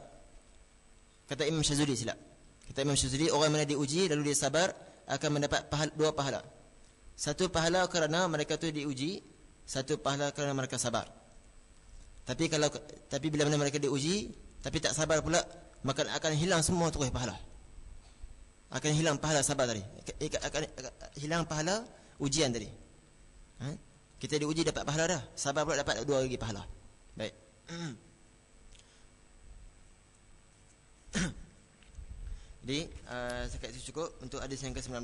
Kata Imam Syazuli silap. Kata Imam Syazuli, orang yang mana diuji lalu dia sabar akan mendapat 2 pahala. 1 pahala kerana mereka tu diuji, 1 pahala kerana mereka sabar. Tapi bila mana mereka diuji tapi tak sabar pula, maka akan hilang semua terus pahala. Akan hilang pahala sabar tadi. Akan hilang pahala ujian tadi. Kita diuji dapat pahala dah, sabar pula dapat 2 lagi pahala. Baik. Jadi sekat itu cukup untuk hadis yang ke-19.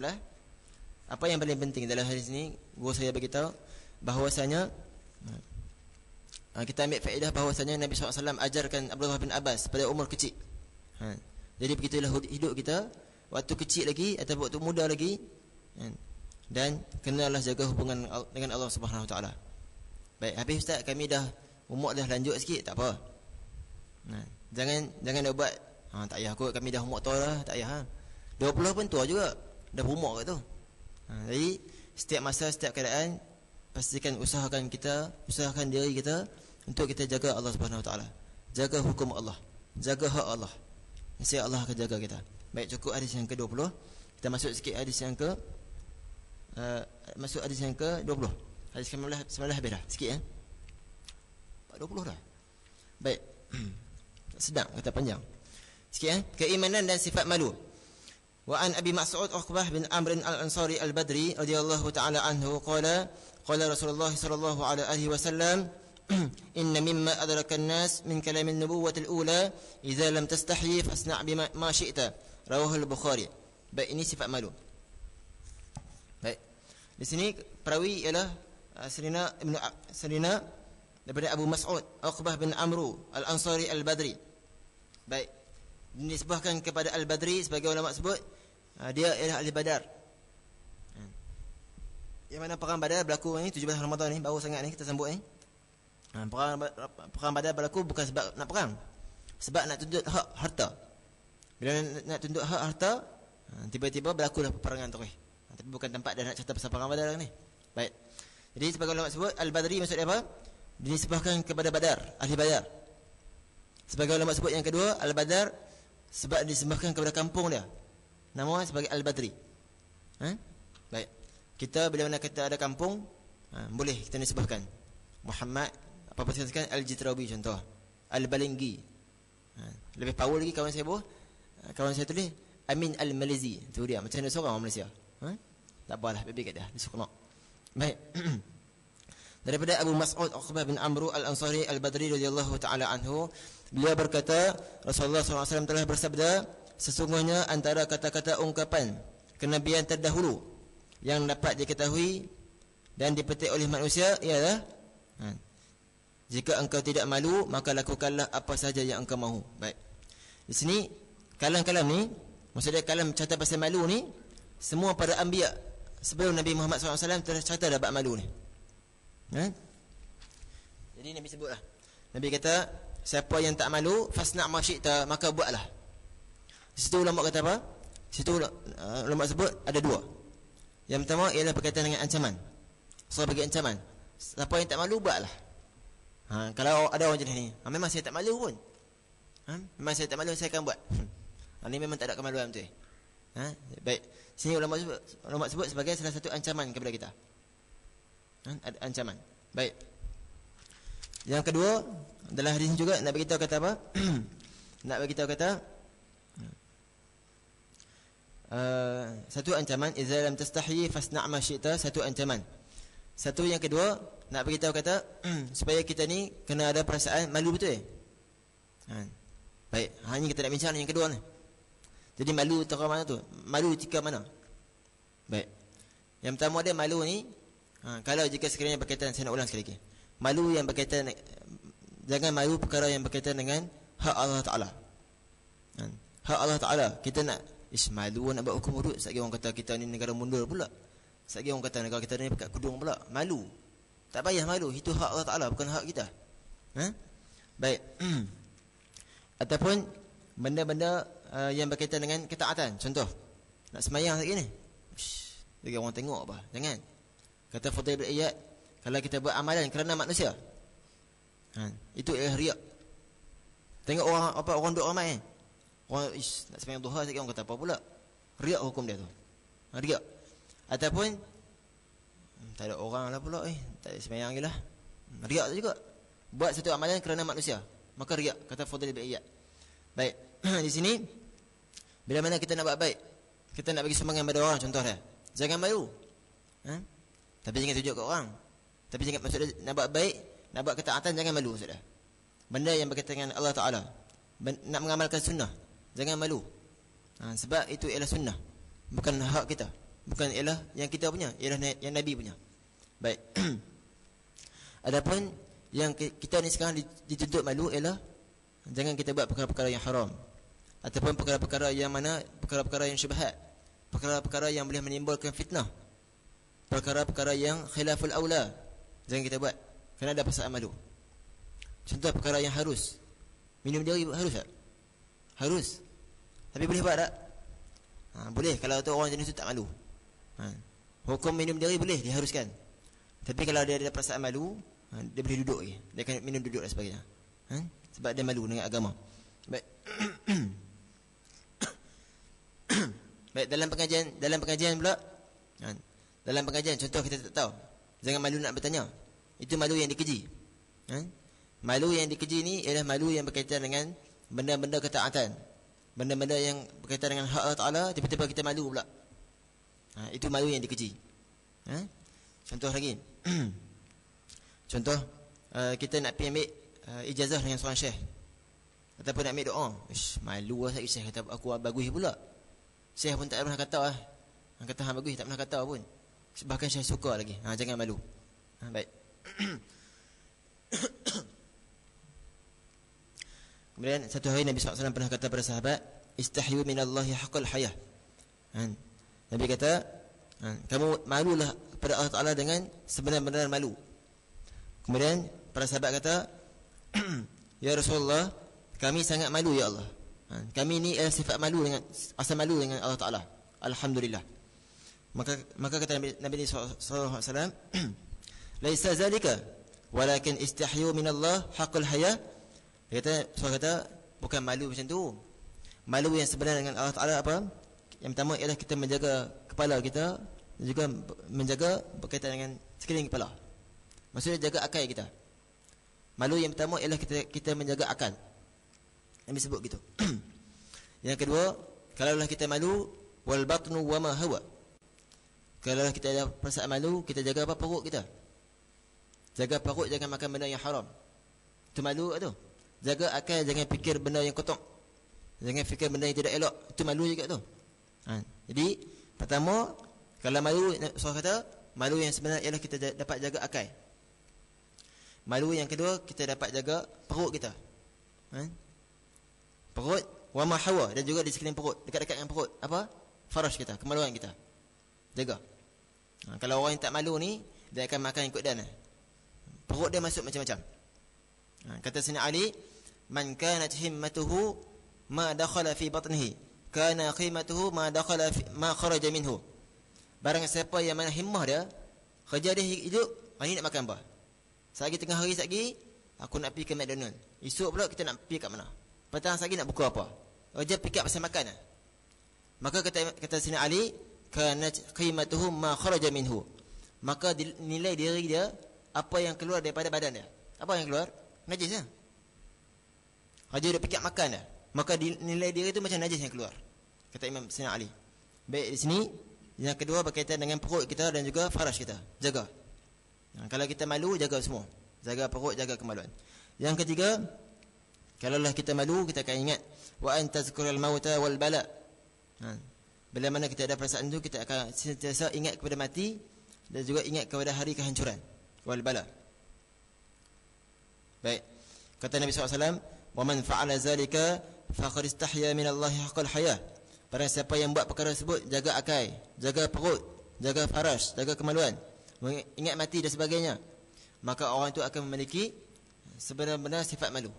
Apa yang paling penting dalam hadis ini, guru saya beritahu bahawasanya kita ambil faedah bahawasanya Nabi SAW ajarkan Abdullah bin Abbas pada umur kecil. Jadi begitulah hidup kita waktu kecil lagi atau waktu muda lagi, dan kenalah jaga hubungan dengan Allah Subhanahu Wa Taala. Baik, habis ustaz, kami dah umur dah lanjut sikit, tak apa. Jangan dah buat tak payah kot, kami dah umur tua dah, tak payah. 20 pun tua juga, dah berumur kat tu. Jadi setiap masa, setiap keadaan, pastikan usahakan diri kita untuk kita jaga Allah Subhanahu Wa Taala, jaga hukum Allah, jaga hak Allah. Mesti Allah akan jaga kita. Baik, cukup hadis yang ke-20. Kita masuk sikit hadis yang masuk hadis yang ke-20. Hadis ke-19 habis dah. Sikit 20 dah. Baik. Sedang kata panjang. Sikit keimanan dan sifat malu. Wa an Abi Mas'ud Uqbah bin Amr al-Ansari al-Badri radhiyallahu ta'ala anhu qala Rasulullah sallallahu alaihi wasallam inna mimma adraka an-nas min kalam an-nubuwwah al-ula idza lam tastahi fasna' bima ma syi'ta rawahu al-Bukhari. Baik, ini sifat malu. Baik. Di sini perawi ialah Sirina daripada Abu Mas'ud Uqbah bin Amr al-Ansari al-Badri. Baik. Dinisbahkan kepada al-Badri sebagai ulama sebut dia ialah ahli Badar. Yang mana perang Badar berlaku ni 17 Ramadan ni, baru sangat ni kita sambut ni. Perang Badar berlaku bukan sebab nak perang, sebab nak tuntut hak harta. Bila nak tuntut hak harta, tiba-tiba berlakulah peperangan tu. Tapi bukan tempat dah nak cerita pasal perang Badar ni. Baik. Jadi sebagai ulama sebut al-Badri maksud dia apa? Dinisbahkan kepada Badar, ahli Badar. Sebagai ulama sebut yang kedua, al-Badar sebab disembahkan kepada kampung dia, nama sebagai al-Badri. Baik. Kita bila mana kita ada kampung, boleh kita nisbahkan Muhammad apa-apa sekali al-Jitrawi contoh, al-Balinggi. Lebih power lagi kawan saya tulis Amin al-Malizi. Tu dia macam ada seorang orang Malaysia. Tak apalah, baik kat dia. Disuruh. Baik. Daripada Abu Mas'ud Uqbah bin Amr al-Ansari al-Badri radhiyallahu taala anhu, beliau berkata Rasulullah SAW telah bersabda, sesungguhnya antara kata-kata ungkapan kenabian terdahulu yang dapat diketahui dan dipetik oleh manusia ialah jika engkau tidak malu maka lakukanlah apa saja yang engkau mahu. Baik. Di sini kalam-kalam ni, maksudnya kalam cerita pasal malu ni, semua para anbiya sebelum Nabi Muhammad SAW telah cerita dah bab malu ni. Jadi Nabi sebutlah. Nabi kata, siapa yang tak malu, fasna' ma syi'ta, maka buatlah. Di situ ulama kata apa? Di situ ulama sebut ada dua. Yang pertama ialah berkaitan dengan ancaman. So bagi ancaman, siapa yang tak malu, buatlah. Kalau ada orang jenis ni, memang saya tak malu pun. Memang saya tak malu, saya akan buat. Ini memang tak ada kemaluan tu. Baik. Sini ulama sebut sebagai salah satu ancaman kepada kita. Ada ancaman. Baik. Yang kedua, dalam hadis ini juga nak bagi tahu kata apa? Nak bagi tahu kata satu ancaman, idza lam tastahi fasna' ma syi'ta, satu ancaman. Satu yang kedua, nak bagi tahu kata supaya kita ni kena ada perasaan malu betul. Baik, hanya kita nak bincang yang kedua ni. Jadi malu tentang mana tu? Malu ketika mana? Baik. Yang pertama dia malu ni, kalau jika sekiranya berkaitan, saya nak ulang sekali lagi. Malu yang berkaitan, jangan malu perkara yang berkaitan dengan hak Allah Ta'ala. Hak Allah Ta'ala. Kita nak malu nak buat hukum hudud. Sekali orang kata kita ni negara mundur pula. Sekali orang kata negara kita ni pakai kudung pula. Malu. Tak payah malu. Itu hak Allah Ta'ala, bukan hak kita. Baik. Ataupun benda-benda yang berkaitan dengan ketaatan. Contoh, nak semayang lagi ni. Bagi orang tengok apa. Jangan. Kata Fudail bin Iyad, kalau kita buat amalan kerana manusia, itu ialah riak. Tengok orang duk ramai. Orang nak sembahyang duha sikit, orang kata apa pula? Riak hukum dia tu. Riak. Ataupun tak ada orang lah pula, tak ada sembahyang lagi lah. Riak tu juga. Buat satu amalan kerana manusia, maka riak, kata Fudail bin Iyad. Baik. Di sini bila mana kita nak buat baik, kita nak bagi sumbangan pada orang, contoh dia, jangan malu. Tapi jangan tunjuk ke orang. Tapi jangan, maksud dia nak buat baik, nak buat ketaatan, jangan malu maksud dia. Benda yang berkaitan dengan Allah Ta'ala, nak mengamalkan sunnah, jangan malu. Sebab itu ialah sunnah, bukan hak kita, bukan ialah yang kita punya, ialah yang Nabi punya. Baik. Adapun yang kita ni sekarang dituntut malu ialah jangan kita buat perkara-perkara yang haram. ataupun perkara-perkara yang mana perkara-perkara yang syubhat, perkara-perkara yang boleh menimbulkan fitnah, perkara-perkara yang khilaful aula, jangan kita buat kerana ada perasaan malu. Contoh perkara yang harus, minum diri harus tak? Harus. Tapi boleh buat tak? Boleh kalau tu orang jenis tu tak malu. Hukum minum diri boleh diharuskan. Tapi kalau dia ada perasaan malu, dia boleh duduk lagi. Dia akan minum duduk dan sebagainya. Sebab dia malu dengan agama. Baik. Baik, dalam pengajian pula, dalam pengajian contoh kita tak tahu, jangan malu nak bertanya. Itu malu yang dikeji. Malu yang dikeji ni ialah malu yang berkaitan dengan benda-benda ketaatan, benda-benda yang berkaitan dengan hak Allah Ta'ala, tiba-tiba kita malu pula. Itu malu yang dikeji. Contoh lagi. Contoh kita nak pergi ambil ijazah dengan seorang syekh, ataupun nak ambil doa. Malu lah syekh kata aku bagus pula. Syekh pun tak pernah kata Han kata Han bagus, tak pernah kata pun. Bahkan syekh suka lagi. Jangan malu. Baik. Kemudian satu hari Nabi SAW pernah kata pada sahabat, istahyu minallahi haqqal hayah. Nabi kata, kamu malulah kepada Allah Ta'ala dengan sebenar-benar malu. Kemudian para sahabat kata, ya Rasulullah, kami sangat malu ya Allah. Kami ni sifat malu dengan, asal malu dengan Allah Ta'ala. Alhamdulillah. Maka kata Nabi SAW, laisa zalika, walakin istahyu minallah haqqal hayah. Dia kata bukan malu macam tu. Malu yang sebenar dengan Allah Ta'ala apa? Yang pertama ialah kita menjaga kepala kita, dan juga menjaga berkaitan dengan sekeliling kepala. Maksudnya jaga akal kita. Malu yang pertama ialah kita menjaga akal. Nabi sebut gitu. Yang kedua, kalaulah kita malu, wal batnu wa ma hawa. Kalaulah kita ada perasaan malu, kita jaga apa? Perut kita. Jaga perut, jangan makan benda yang haram. Itu malu tu. Jaga akal, jangan fikir benda yang kotor. Jangan fikir benda yang tidak elok. Itu malu juga tu. Jadi pertama, kalau malu, Rasulullah kata malu yang sebenar ialah kita dapat jaga akal. Malu yang kedua, kita dapat jaga perut kita. Perut wa ma hawa, dan juga di sekeliling perut, dekat-dekat dengan perut, apa? Faraj kita, kemaluan kita. Jaga. Kalau orang yang tak malu ni, dia akan makan ikut dan. Perut dia masuk macam-macam. Kata Sayyidina Ali, man kanat himmatuhu ma dakhala fi batnihi, kana qimatuhu ma dakhala ma kharaja minhu. Barang siapa yang mana himmah dia, kerja dia hidup, hari nak makan apa? Sehari tengah hari sehari, aku nak pergi ke McDonald. Esok pula kita nak pergi kat mana? Petang sehari nak buka apa? Kerja pick up pasal makan. Maka kata Sayyidina Ali, kana qimatuhu ma kharaja minhu. Maka nilai diri dia apa yang keluar daripada badan dia. Apa yang keluar? Najis lah. Kerja dia pick up makan dah. Maka nilai diri itu macam najis yang keluar. Kata Imam Sayyidina Ali. Baik, di sini yang kedua berkaitan dengan perut kita dan juga faraj kita. Jaga. Kalau kita malu, jaga semua. Jaga perut, jaga kemaluan. Yang ketiga, kalaulah kita malu, kita akan ingat wa antazkurul mauta wal bala. Bila mana kita ada perasaan itu, kita akan sentiasa ingat kepada mati dan juga ingat kepada hari kehancuran wal bala. Baik. Kata Nabi SAW, wa man fa'ala zalika faqad istahya minallahi haqqal hayah. Barang siapa yang buat perkara tersebut, jaga akal, jaga perut, jaga faraj, jaga kemaluan, ingat mati dan sebagainya, maka orang itu akan memiliki sebenar-benar sifat malu.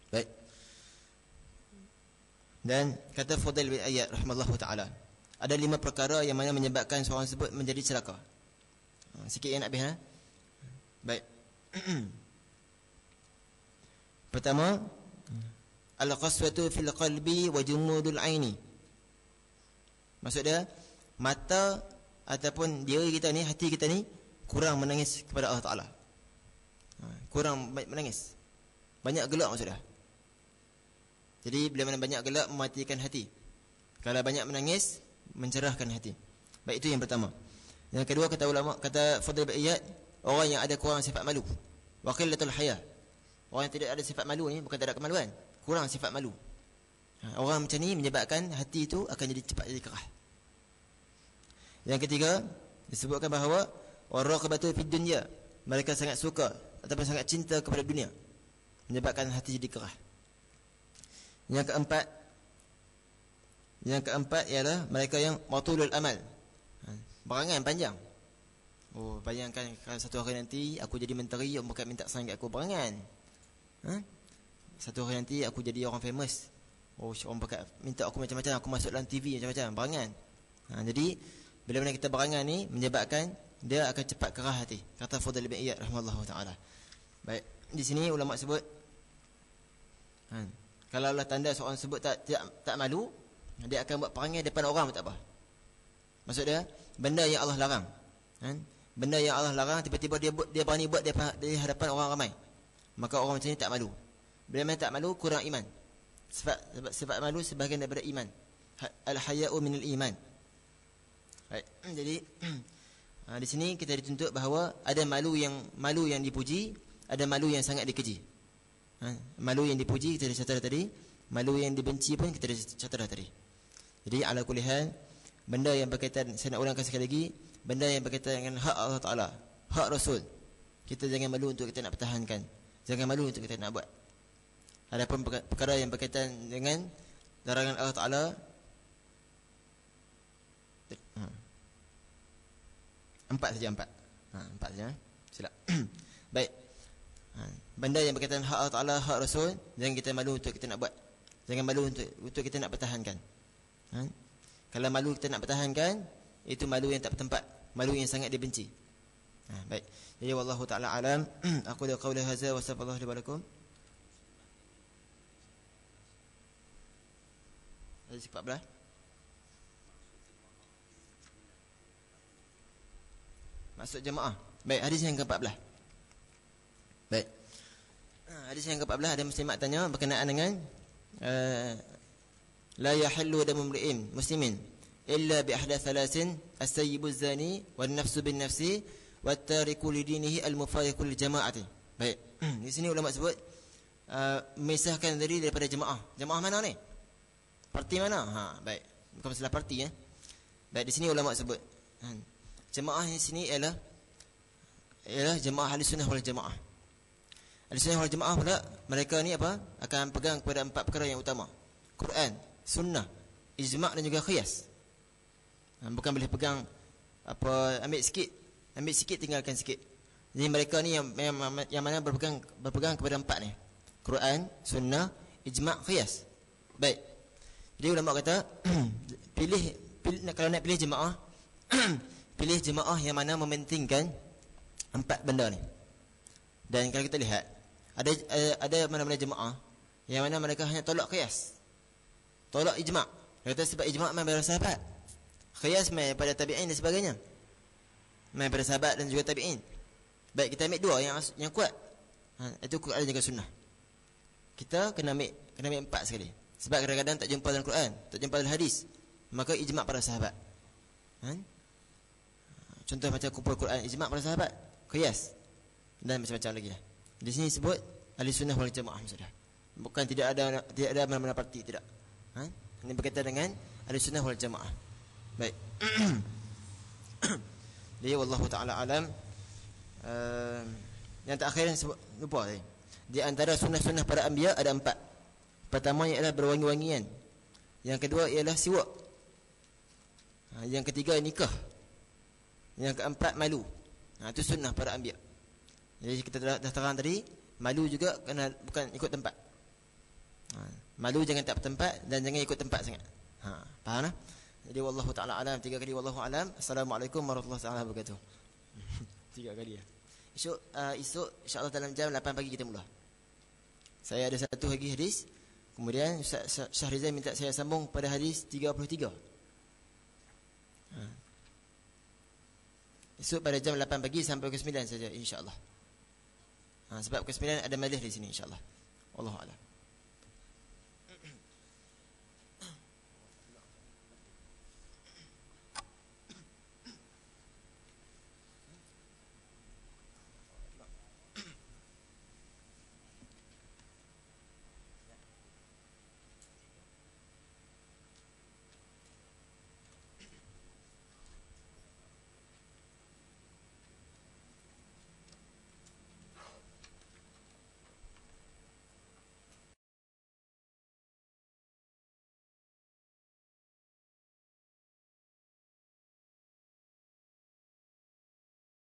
Baik. Dan kata Fudail bin Iyad rahimahullahu taala, ada 5 perkara yang mana menyebabkan seorang tersebut menjadi celaka. Sikit yang nak habis. Baik. Pertama, al-qaswatu fil qalbi wa jumudul aini. Maksud dia, mata ataupun diri kita ni, hati kita ni kurang menangis kepada Allah Ta'ala. Kurang menangis. Banyak gelak maksud dia. Jadi bila mana banyak gelak, mematikan hati. Kalau banyak menangis, mencerahkan hati. Baik, itu yang pertama. Yang kedua, kata ulama, kata Fudail bin Iyad, orang yang ada kurang sifat malu, wa qillatul haya. Orang yang tidak ada sifat malu ni bukan tak ada kemaluan, kurang sifat malu. Orang macam ni menyebabkan hati itu akan jadi cepat jadi kerah. Yang ketiga, disebutkan bahawa waraqabatu fid dunya, mereka sangat suka ataupun sangat cinta kepada dunia. menyebabkan hati jadi kerah. Yang keempat ialah mereka yang matulul amal. Berangan panjang. Oh, bayangkan kalau satu hari nanti aku jadi menteri, orang bukan minta sign kat aku, berangan. Satu hari nanti aku jadi orang famous. Oh, orang bukan minta aku macam-macam, aku masuk dalam TV macam-macam, berangan. Jadi bila mana kita berangan ni menyebabkan dia akan cepat kerah hati. Kata Fudail bin Iyad rahimahullahu taala. Baik, di sini ulama sebut kalau Allah tanda seorang sebut tak malu, dia akan buat perangai depan orang pun tak apa. Maksud dia benda yang Allah larang. Benda yang Allah larang tiba-tiba dia berani buat di hadapan orang ramai. Maka orang macam ni tak malu. Bila mana tak malu kurang iman. Sebab malu sebahagian daripada iman. Al-haya'u minal iman. Baik. Jadi di sini kita dituntut bahawa ada malu yang dipuji, ada malu yang sangat dikeji. Malu yang dipuji kita dah catat tadi, malu yang dibenci pun kita dah catat tadi. Jadi ala kulli hal, benda yang berkaitan, saya nak ulangkan sekali lagi, benda yang berkaitan dengan hak Allah Taala, hak Rasul, kita jangan malu untuk kita nak pertahankan, jangan malu untuk kita nak buat. Adapun perkara yang berkaitan dengan larangan Allah Taala, empat saja. Silap. Baik. Benda yang berkaitan hak Allah Taala, hak Rasul, jangan kita malu untuk kita nak buat. Jangan malu untuk kita nak pertahankan. Kalau malu kita nak pertahankan, itu malu yang tak bertempat, malu yang sangat dibenci. Baik. Jadi wallahu taala alam. Aku dah qaula hadza wa sallallahu alaihi wa lakum. Hadis 14. Masuk jemaah. Baik, hadis yang ke-14. Baik. Hadis yang ke-14 ada muslimat tanya berkenaan dengan la yahillu damu imri'in muslimin illa bi ahda thalathin as-sayyibu az-zani wan nafsu bin nafsi wat tariku li dinihi al-mufariqu lil jama'ati. Baik. Di sini ulama sebut memisahkan diri daripada jemaah. Jemaah mana ni? Parti mana? Baik. Bukan masalah parti ya. Baik, di sini ulama sebut jemaah di sini ialah jemaah Ahlussunnah wal Jamaah. Ahlussunnah wal Jamaah pula mereka ni apa? Akan pegang kepada empat perkara yang utama. Quran, sunnah, ijma' dan juga qiyas. Bukan boleh pegang apa ambil sikit tinggalkan sikit. Jadi mereka ni yang mana berpegang kepada empat ni. Quran, sunnah, ijma', qiyas. Baik. Jadi ulama kata pilih kalau nak pilih jemaah pilih jemaah yang mana mementingkan empat benda ni. Dan kalau kita lihat ada mana-mana jemaah yang mana mereka hanya tolak qiyas, tolak ijma'. Kata sebab ijma' memang daripada sahabat, qiyas memang daripada tabi'in dan sebagainya, memang daripada sahabat dan juga tabi'in. Baik, kita ambil dua yang kuat. Itu Quran dan juga sunnah. Kita kena ambil empat sekali. Sebab kadang-kadang tak jumpa dalam Quran, tak jumpa dalam hadis, maka ijma' para sahabat. Contoh macam kumpul Quran, ijma' para sahabat, qiyas dan macam-macam lagi lah. Di sini sebut Ahlussunnah wal Jamaah maksudnya. Bukan tidak ada mana-mana parti, tidak. Ini berkaitan dengan Ahlussunnah wal Jamaah. Baik. Jadi wallahu taala alam. Yang terakhir sebut lupa tadi. Di antara sunnah-sunnah para anbiya ada empat. Pertama ialah berwangi-wangian. Yang kedua ialah siwak. Yang ketiga nikah. Yang keempat malu. Itu sunnah para anbiya. Jadi kita dah terang tadi, malu juga kena bukan ikut tempat. Malu jangan tak bertempat dan jangan ikut tempat sangat. Faham tak? Jadi wallahu taala alam, 3 kali wallahu alam. Assalamualaikum warahmatullahi taala wabarakatuh. 3 kali ya. Esok insya-Allah dalam jam 8 pagi kita mula. Saya ada satu lagi hadis. Kemudian Ustaz Syahrizal minta saya sambung pada hadis 33. Esok pada jam 8 pagi sampai ke 9 saja insya-Allah. Sebab ke 9 ada majlis di sini insya-Allah. Wallahu a'lam.